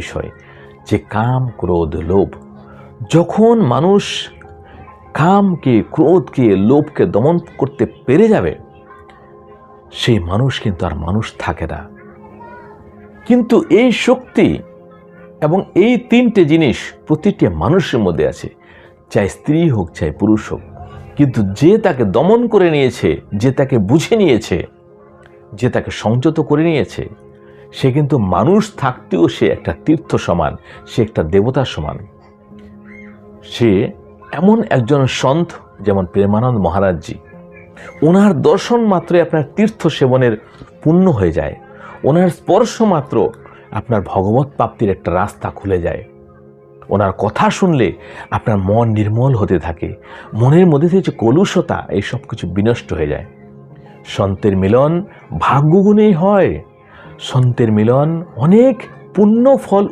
বিষয়, যে কাম, ক্রোধ, লোভ। যখন মানুষ কামকে, ক্রোধকে, লোভকে দমন করতে পেরে যাবে, সেই মানুষ কিন্তু আর মানুষ থাকে না। কিন্তু এই শক্তি এবং এই তিনটে জিনিস প্রতিটি মানুষের মধ্যে আছে, চাই স্ত্রী হোক, চাই পুরুষ হোক। কিন্তু যে তাকে দমন করে নিয়েছে, যে তাকে বুঝে নিয়েছে, যে তাকে সংযত করে নিয়েছে, সে কিন্তু মানুষ থাকতেও সে একটা তীর্থ সমান, সে একটা দেবতার সমান। সে এমন একজন সন্ত যেমন প্রেমানন্দ মহারাজজি। ওনার দর্শন মাত্রই আপনার তীর্থ সেবনের পুণ্য হয়ে যায়। ওনার স্পর্শ মাত্র আপনার ভগবত প্রাপ্তির একটা রাস্তা খুলে যায়। ওনার কথা শুনলে আপনার মন নির্মল হতে থাকে, মনের মধ্যে থেকে যে কলুষতা, এই সব কিছু বিনষ্ট হয়ে যায়। সন্তের মিলন ভাগ্যগুণেই হয়। সন্তের মিলন অনেক পুণ্য ফল